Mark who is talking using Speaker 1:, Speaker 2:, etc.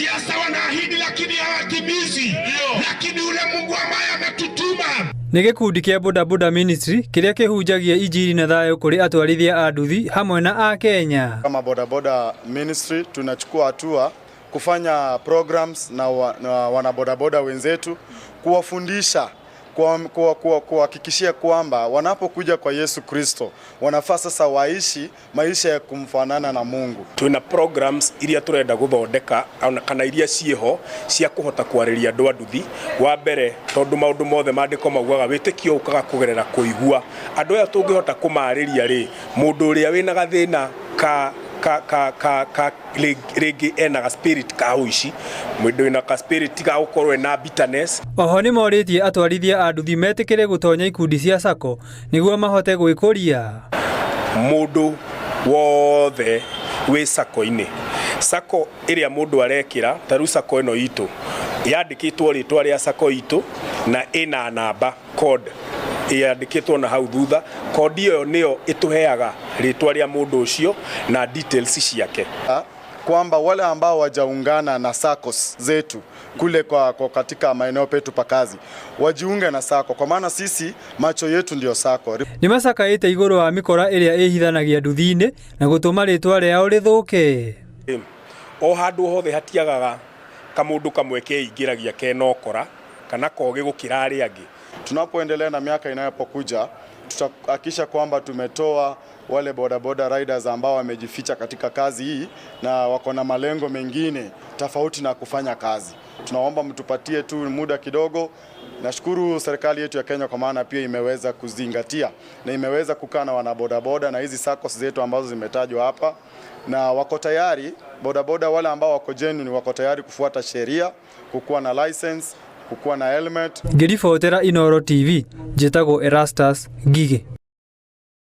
Speaker 1: Wanasiasa wanaahidi lakini hawatimizi. Lakini ule Mungu ambaye ametutuma.
Speaker 2: Nĩ gĩkundi kĩa Boda Boda Ministry kĩrĩa kĩhunjagia injiri na thayũ kũrĩ atwarithia a nduthi hamwe na a Kenya.
Speaker 3: Kama Boda Boda Ministry tunachukua hatua kufanya programs na wanabodaboda wenzetu, kuwafundisha, kuhakikishia kwamba wanapokuja kwa Yesu Kristo wanafaa sasa waishi maisha ya kumfanana na Mungu.
Speaker 4: Tuna programs iria turenda guthondeka kana iria cieho cia kuhota kwarĩria andũ a nduthi wa mbere tondu maundu mothe mandĩko maugaga wĩtĩkio ũkaga kũgerera kũigua. Andũ aya tũngĩhota kũmarĩria rĩ, mũndũ ũrĩa wĩna gathĩna rĩngĩ ena spirit ka ũici, mũndũ wĩna ka spirit ka gũkorwo na bitterness.
Speaker 2: Oho nĩ morĩtie atwarithia a nduthi metĩkĩre gũtonya ikundi cia SACCO nĩguo mahote gwĩkũria.
Speaker 4: Mũndũ wothe wĩ SACCO-inĩ, SACCO ĩrĩa mũndũ arekĩra, ta rĩu SACCO ĩno itũ yandĩkĩtwo rĩtwa rĩa SACCO itũ na ĩna namba code yandĩkĩtwo na hau thutha. Kodi ĩyo nĩyo ĩtũheaga rĩtwa rĩa mũndũ ũcio na details ciake,
Speaker 3: kwamba wale ambao wajaungana na SACCOs zetu kule katika maeneo petu pa kazi wajiunge na SACCO, kwa maana sisi macho yetu ndio SACCO.
Speaker 2: Nĩ macakaĩte igũrũ wa mĩkora ĩrĩa ĩhithanagia nduthi-inĩ na gũtũma rĩtwa rĩao rĩthũke.
Speaker 4: O handũ hothe hatiagaga kamũndũ kamwe keingĩragia kenokora kana kogĩ gũkĩra arĩa angĩ.
Speaker 3: Tunapoendelea na miaka inayopokuja tutahakikisha kwamba tumetoa wale bodaboda riders ambao wamejificha katika kazi hii na wako na malengo mengine tofauti na kufanya kazi. Tunaomba mtupatie tu muda kidogo. Nashukuru serikali yetu ya Kenya kwa maana pia imeweza kuzingatia na imeweza kukaa na wanabodaboda na hizi SACCOs zetu ambazo zimetajwa hapa, na wako tayari bodaboda wale ambao wako genuine wako tayari kufuata sheria, kukuwa na license, kukuwa na helmet.
Speaker 2: Ngĩribotera Inooro TV, njĩtagwo Erastus Ngige.